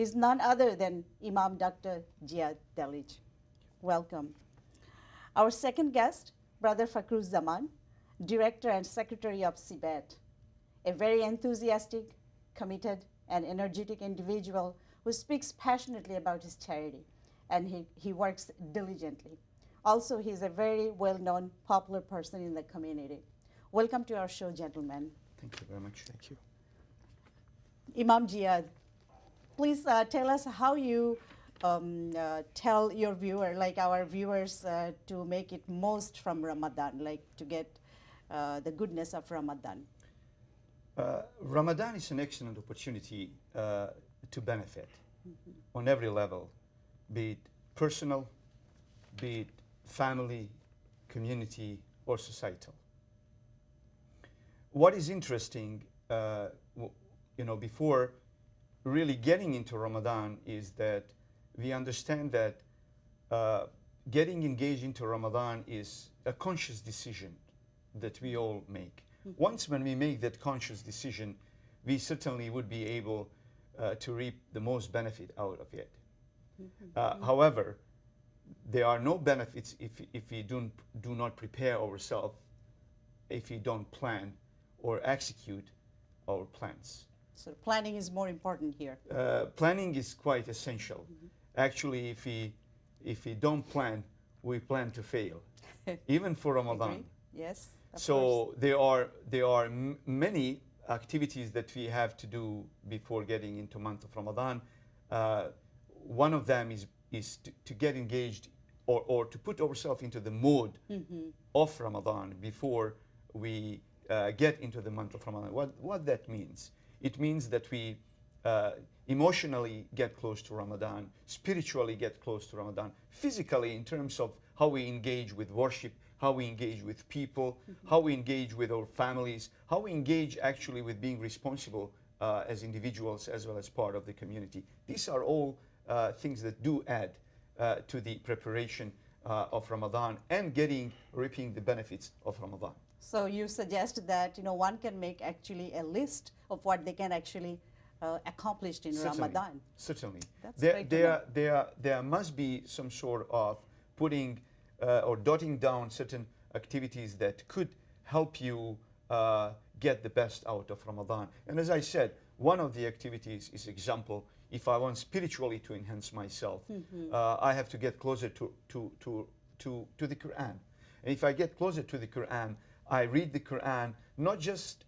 He's none other than Imam Dr. Jihad Delij. Welcome. Our second guest, Brother Fakruz Zaman, Director and Secretary of CBET, a very enthusiastic, committed, and energetic individual who speaks passionately about his charity, and he works diligently. Also, he's a very well-known, popular person in the community. Welcome to our show, gentlemen. Thank you very much. Thank you. Imam Jihad, please tell us how you tell your viewer, like our viewers, to make it most from Ramadan, like to get the goodness of Ramadan. Ramadan is an excellent opportunity to benefit on every level, be it personal, be it family, community, or societal. What is interesting, before really getting into Ramadan, is that we understand that getting engaged into Ramadan is a conscious decision that we all make. Once when we make that conscious decision, we certainly would be able to reap the most benefit out of it. However, there are no benefits if we do not prepare ourselves, if we don't plan or execute our plans. So planning is more important here. Planning is quite essential. Actually, if we don't plan, we plan to fail, even for Ramadan. Agree? Yes. So there are many activities that we have to do before getting into month of Ramadan. One of them is to get engaged or to put ourselves into the mode of Ramadan before we get into the month of Ramadan. What that means? It means that we emotionally get close to Ramadan, spiritually get close to Ramadan, physically in terms of how we engage with worship, how we engage with people, how we engage with our families, how we engage actually with being responsible as individuals as well as part of the community. These are all things that do add to the preparation of Ramadan and reaping the benefits of Ramadan. So you suggest that one can make actually a list of what they can actually accomplish in Ramadan. Certainly. That's great to know. There must be some sort of putting or dotting down certain activities that could help you get the best out of Ramadan. And as I said, one of the activities is example, if I want spiritually to enhance myself, I have to get closer to the Quran. And if I get closer to the Quran, I read the Quran, not just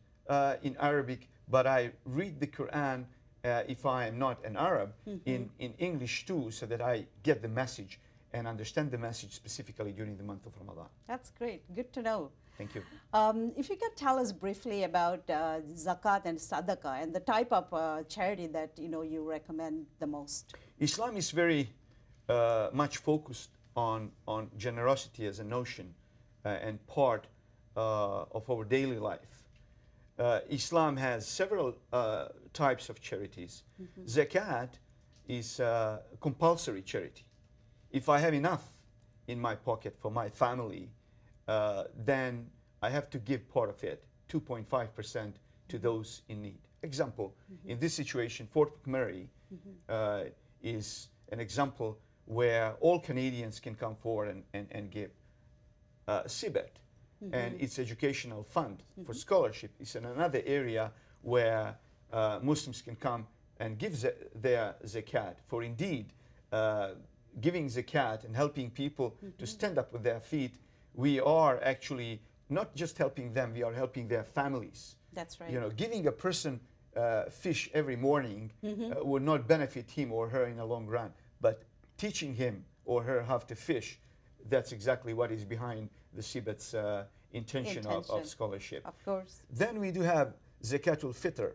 in Arabic, but I read the Quran, if I am not an Arab, in English too, so that I get the message and understand the message specifically during the month of Ramadan. That's great. Good to know. Thank you. If you can tell us briefly about zakat and sadaqah and the type of charity that you recommend the most. Islam is very much focused on generosity as a notion and part of our daily life. Islam has several types of charities. Zakat is a compulsory charity. If I have enough in my pocket for my family, then I have to give part of it, 2.5%, to those in need. Example, in this situation, Fort McMurray is an example where all Canadians can come forward and give. CBET and its educational fund for scholarship is in another area where Muslims can come and give their zakat. For indeed, giving zakat and helping people to stand up with their feet, we are actually not just helping them, we are helping their families. That's right. Giving a person fish every morning would not benefit him or her in the long run, but teaching him or her how to fish, that's exactly what is behind the CBET's intention of scholarship. Of course. Then we do have Zakatul Fitr.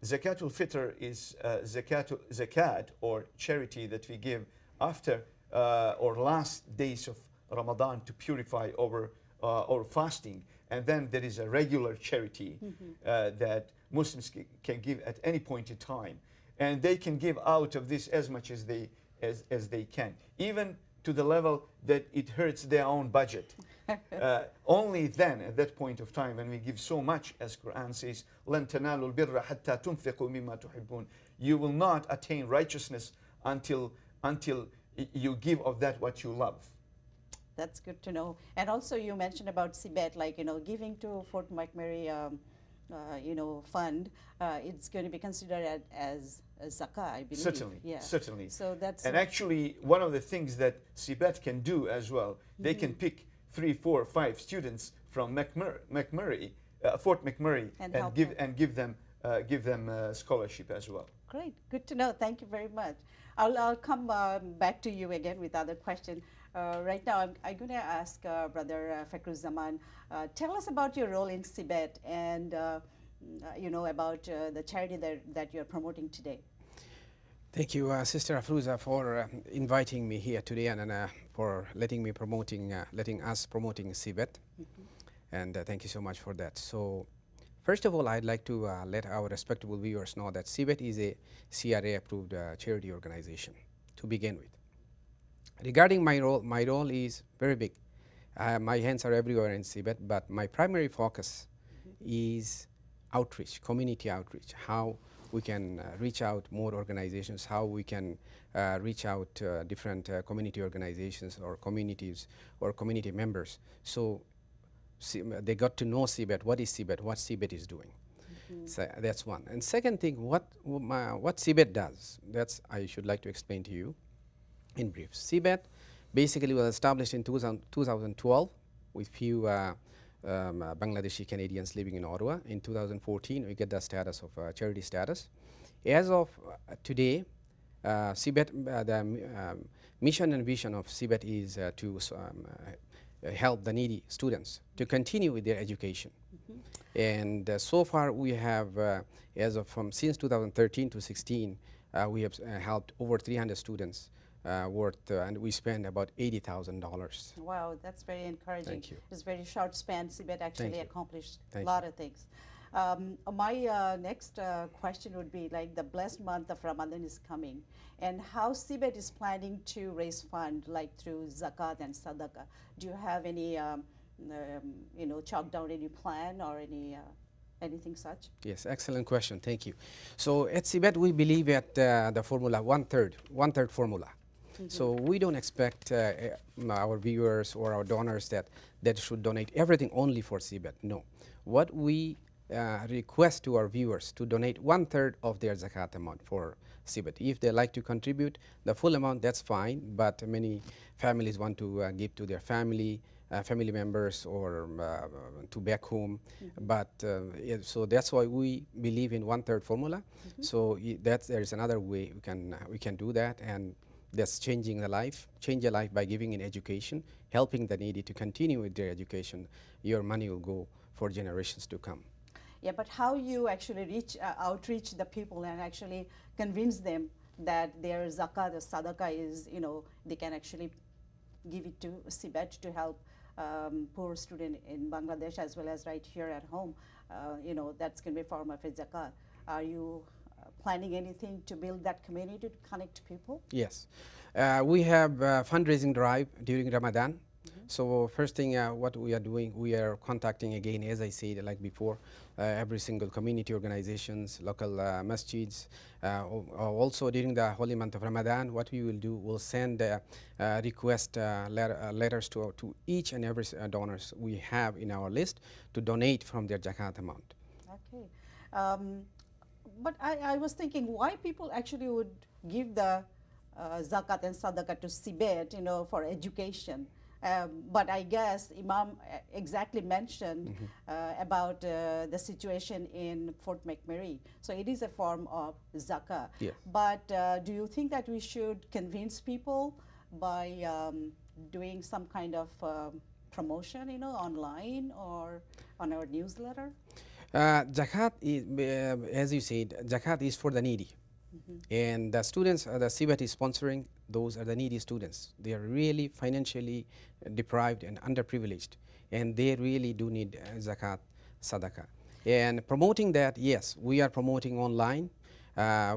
Zakatul Fitr is zakat or charity that we give after or last days of Ramadan to purify our fasting. And then there is a regular charity that Muslims can give at any point in time. And they can give out of this as much as they can, even to the level that it hurts their own budget. Only then, at that point of time, when we give so much, as Quran says, لَن تَنَالُوا الْبِرَّ حَتَّى تُنْفِقُوا مِمَّا تُحِبُّونَ. You will not attain righteousness until you give of that what you love. That's good to know. And also you mentioned about Sibet, like, giving to Fort McMurray, fund, it's going to be considered as zakah, I believe. Certainly, Yeah. certainly. So that's And actually, one of the things that Sibet can do as well, they can pick 3, 4, 5 students from Fort McMurray, and give them scholarship as well. Great, good to know. Thank you very much. I'll come back to you again with other questions. Right now, I'm going to ask Brother Fakruzaman, tell us about your role in Sibet and about the charity that you're promoting today. Thank you, Sister Afruza, for inviting me here today and for letting us promoting Sibet. And thank you so much for that. So, first of all, I'd like to let our respectable viewers know that Sibet is a CRA-approved charity organization to begin with. Regarding my role is very big. My hands are everywhere in Sibet, but my primary focus is outreach, community outreach, how we can reach out more organizations, how we can reach out different community organizations or communities or community members. So they got to know Sibet, what is Sibet, what Sibet is doing. So that's one. And second thing, what Sibet does, that's I should like to explain to you in brief. Sibet basically was established in 2012 with few Bangladeshi Canadians living in Ottawa. In 2014, we get the status of charity status. As of today, Sibet, the mission and vision of Sibet is to help the needy students to continue with their education. And so far, we have, since 2013 to 16, we have helped over 300 students and we spend about $80,000. Wow, that's very encouraging. Thank you. It's very short span. Sibet actually accomplished a Thank lot of things. My next question would be, like, the blessed month of Ramadan is coming, and how Sibet is planning to raise fund, like through zakat and sadaqah. Do you have any, chalk down any plan or anything such? Yes, excellent question. Thank you. So at Sibet, we believe at the formula one-third formula. So we don't expect our viewers or our donors that should donate everything only for Sibet. No. What we request to our viewers to donate one-third of their zakat amount for Sibet. If they like to contribute the full amount, that's fine, but many families want to give to their family members or to back home. But so that's why we believe in one-third formula. So there is another way we can do that, and that's change a life by giving in education, helping the needy to continue with their education. Your money will go for generations to come. Yeah, but how you actually outreach the people and actually convince them that their zakat or sadaqah is, they can actually give it to Sibet to help poor student in Bangladesh as well as right here at home. That's going to be a form of a zakat. Are you planning anything to build that community to connect people? Yes. We have a fundraising drive during Ramadan. So first thing, what we are doing, we are contacting again, as I said, like before, every single community organizations, local masjids. Also during the holy month of Ramadan, what we will do, we'll send request letters to each and every donors we have in our list to donate from their zakat amount. Okay. But I was thinking why people actually would give the zakat and sadaqah to Sibet, for education. But I guess Imam exactly mentioned about the situation in Fort McMurray. So it is a form of zakah. Yes. But do you think that we should convince people by doing some kind of promotion, online or on our newsletter? Zakat is, as you said, zakat is for the needy. And the students the Sibet is sponsoring, those are the needy students. They are really financially deprived and underprivileged, and they really do need zakat, sadaqah. And promoting that, yes, we are promoting online.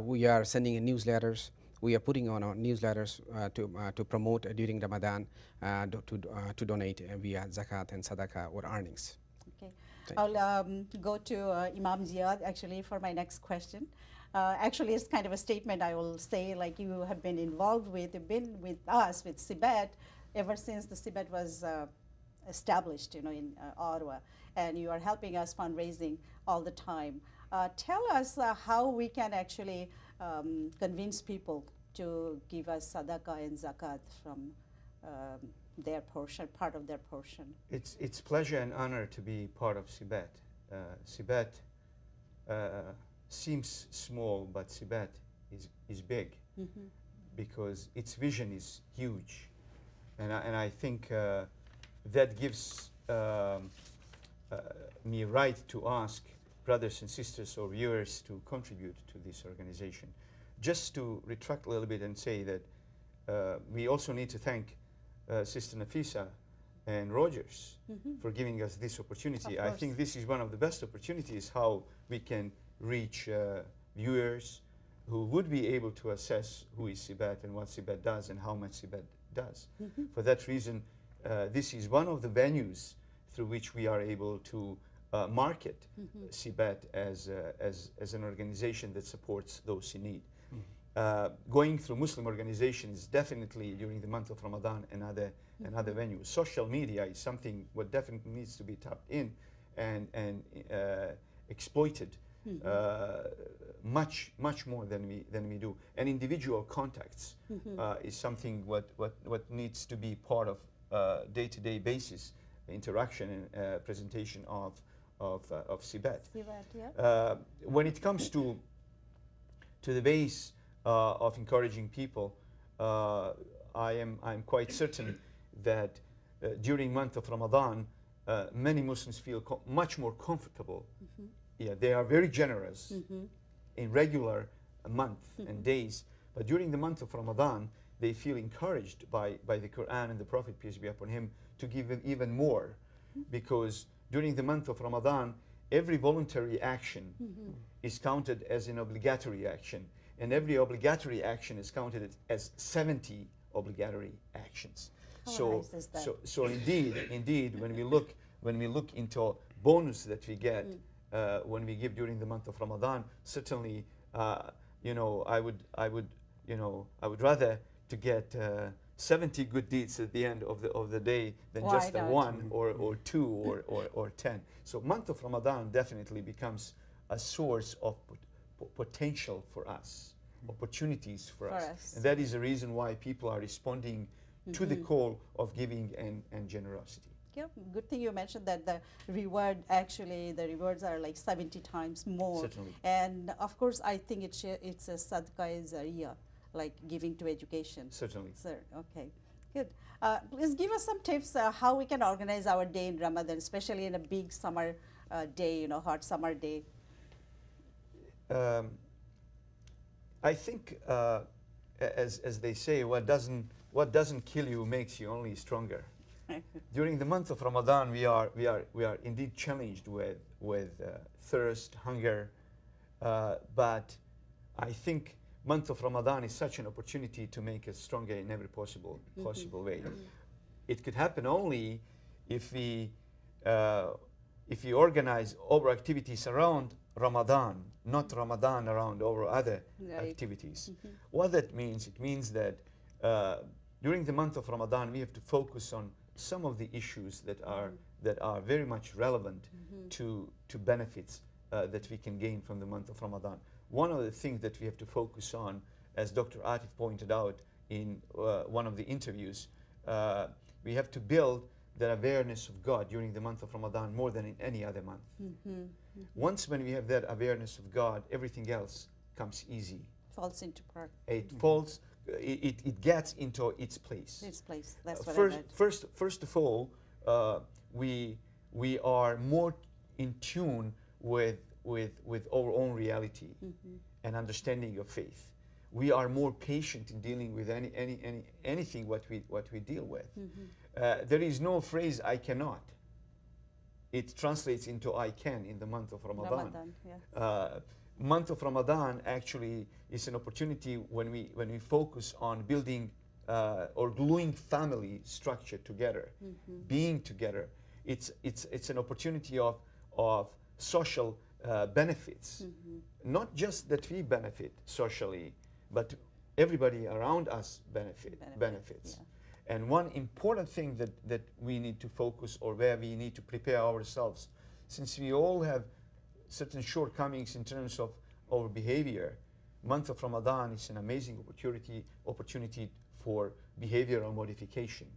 We are sending in newsletters. we are putting on our newsletters to promote during Ramadan to donate via zakat and sadaqah or earnings. Okay. Thank I'll go to Imam Ziad actually for my next question. Actually, it's kind of a statement I will say, like you have been involved with, you've been with us, with Sibet, ever since the Sibet was established, in Ottawa, and you are helping us fundraising all the time. Tell us how we can actually convince people to give us sadaqah and zakat from their portion, part of their portion. It's pleasure and honor to be part of Sibet. Sibet seems small, but Sibet is big because its vision is huge, and I think that gives me right to ask brothers and sisters or viewers to contribute to this organization. Just to retract a little bit and say that we also need to thank Sister Nafisa and Rogers for giving us this opportunity. I think this is one of the best opportunities how we can reach viewers who would be able to assess who is Sibet and what Sibet does and how much Sibet does. For that reason, this is one of the venues through which we are able to market Sibet as an organization that supports those in need. Going through Muslim organizations definitely during the month of Ramadan and other venues. Social media is something what definitely needs to be tapped in and exploited much more than we do. And individual contacts is something what needs to be part of day-to-day basis interaction and presentation of Sibet. Yeah. When it comes to the base of encouraging people, I'm quite certain that during month of Ramadan, many Muslims feel much more comfortable. Yeah, they are very generous in regular month and days, but during the month of Ramadan, they feel encouraged by the Quran and the Prophet, peace be upon him, to give even more, because during the month of Ramadan, every voluntary action is counted as an obligatory action, and every obligatory action is counted as 70 obligatory actions. How nice is that? So indeed, when we look into bonus that we get when we give during the month of Ramadan, certainly, I would rather to get 70 good deeds at the end of the day than Why just not? one or two or 10. So month of Ramadan definitely becomes a source of potential for us, opportunities for us. And that is the reason why people are responding to the call of giving and generosity. Yeah, good thing you mentioned that the rewards are like 70 times more. Certainly. And of course, I think it's a sadaqah-e-zariyah, like giving to education. Certainly. Sir, okay, good. Please give us some tips how we can organize our day in Ramadan, especially in a big summer day, hot summer day. I think, as they say, what doesn't kill you makes you only stronger. During the month of Ramadan, we are indeed challenged with thirst, hunger, but I think month of Ramadan is such an opportunity to make us stronger in every possible way. It could happen only if we organize our activities around Ramadan, not Ramadan around our other activities. What that means, it means that during the month of Ramadan, we have to focus on some of the issues that are very much relevant to benefits that we can gain from the month of Ramadan. One of the things that we have to focus on, as Dr. Atif pointed out in one of the interviews, we have to build the awareness of God during the month of Ramadan more than in any other month. Once when we have that awareness of God, everything else comes easy. Falls into part. It falls. It gets into its place. Its place. That's what I meant. First of all, we are more in tune with our own reality and understanding of faith. We are more patient in dealing with anything what we deal with. There is no phrase "I cannot." It translates into "I can" in the month of Ramadan. Yes. month of Ramadan actually is an opportunity when we focus on building or gluing family structure together, being together. It's an opportunity of social benefits, not just that we benefit socially, but everybody around us benefits. Yeah. And one important thing that we need to focus, or where we need to prepare ourselves, since we all have certain shortcomings in terms of our behavior, month of Ramadan is an amazing opportunity for behavioral modification.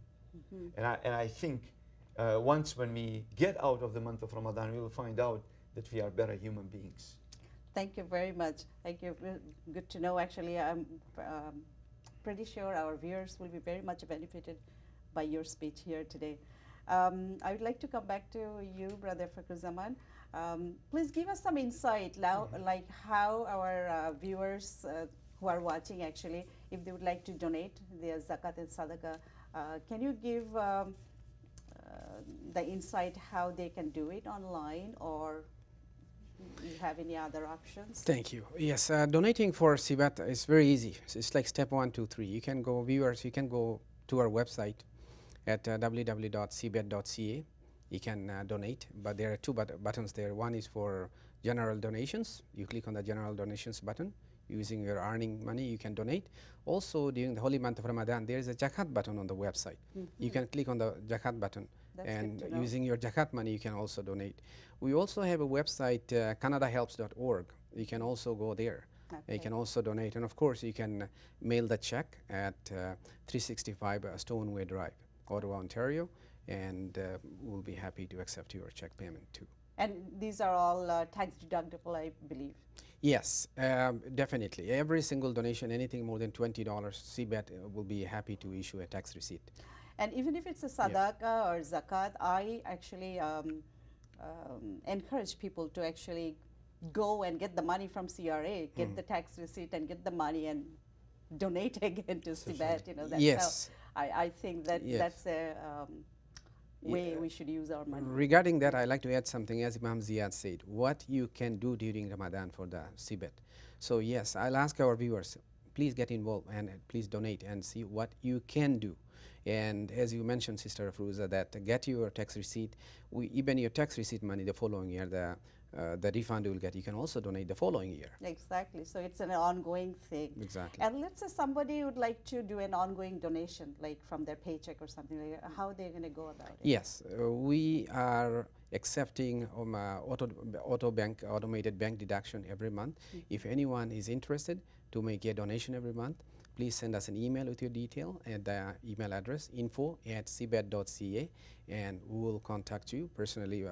And I think once when we get out of the month of Ramadan, we will find out that we are better human beings. Thank you very much. Thank you. Good to know. Actually, I'm pretty sure our viewers will be very much benefited by your speech here today. I would like to come back to you, Brother Fakhruzaman. Please give us some insight now, like how our viewers who are watching, actually, if they would like to donate their zakat and sadaqah, can you give the insight how they can do it online, or you have any other options? Thank you. Yes, donating for Sibat is very easy. So it's like step 1, 2, 3. You can go, viewers, you can go to our website at www.cbet.ca. You can donate, but there are two buttons there. One is for general donations. You click on the general donations button. Using your earning money, you can donate. Also, during the holy month of Ramadan, there is a zakat button on the website. You can click on the zakat button. That's And good to know. using your zakat money, you can also donate. We also have a website, canadahelps.org. You can also go there. Okay. You can also donate. And of course, you can mail the check at 365 Stoneway Drive, Ottawa, Ontario. And we'll be happy to accept your check payment too. And these are all tax deductible, I believe. Yes, definitely. Every single donation, anything more than $20, CBET will be happy to issue a tax receipt. And even if it's a sadaqah or zakat, I actually encourage people to actually go and get the money from CRA, get the tax receipt and get the money and donate again to CBET. You know, that's Yes. how I think that Yes. that's a way we should use our money. Regarding that, I'd like to add something. As Imam Ziad said, what you can do during Ramadan for the CBET. So yes, I'll ask our viewers, please get involved and please donate and see what you can do. And as you mentioned, Sister Afruza, that get your tax receipt, even your tax receipt money the following year, the refund you will get, you can also donate the following year. Exactly. So it's an ongoing thing. Exactly. And let's say somebody would like to do an ongoing donation, like from their paycheck or something like that. How are they going to go about it? Yes, we are accepting automated bank deduction every month. If anyone is interested to make a donation every month, please send us an email with your detail at the email address info@cbet.ca, and we will contact you personally.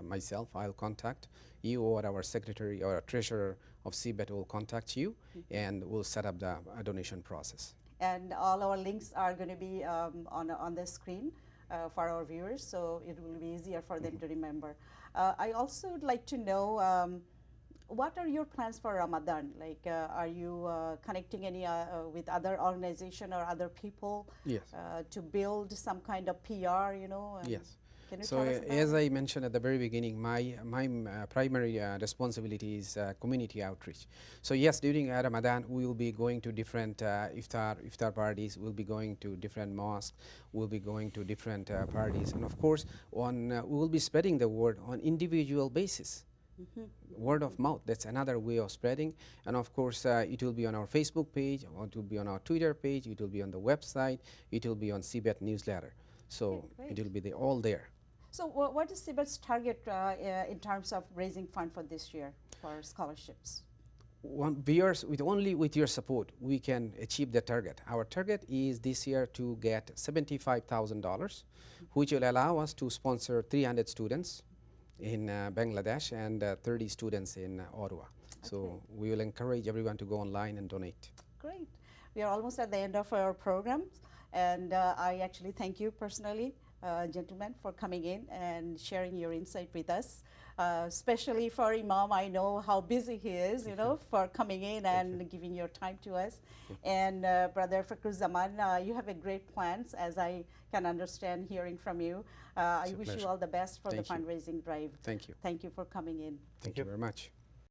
Myself, I'll contact you, or our secretary or treasurer of CBET will contact you, and we'll set up the donation process. And all our links are going to be on the screen for our viewers, so it will be easier for them to remember. I also would like to know, what are your plans for Ramadan? Like, are you connecting any with other organization or other people Yes. to build some kind of PR, you know? Yes. Can you So tell us about as it? I mentioned at the very beginning, my primary responsibility is community outreach. So yes, during Ramadan, we will be going to different iftar parties. We'll be going to different mosques. We'll be going to different parties, and of course, we will be spreading the word on individual basis. Word of mouth, that's another way of spreading. And of course, it will be on our Facebook page, or it will be on our Twitter page, it will be on the website, it will be on CBET newsletter. So Okay, it will be all there. So what is CBET's target in terms of raising fund for this year for scholarships? Viewers, with your support, we can achieve the target. Our target is this year to get $75,000, which will allow us to sponsor 300 students in Bangladesh and 30 students in Ottawa. So we will encourage everyone to go online and donate. Great. We are almost at the end of our program, and I actually thank you personally, gentlemen, for coming in and sharing your insight with us. Especially for Imam, I know how busy he is, you know, for coming in and giving your time to us. And Brother Fakhruzaman, you have a great plans, as I can understand hearing from you. I wish you all the best for the fundraising drive. Thank you. Thank you for coming in. Thank you very much.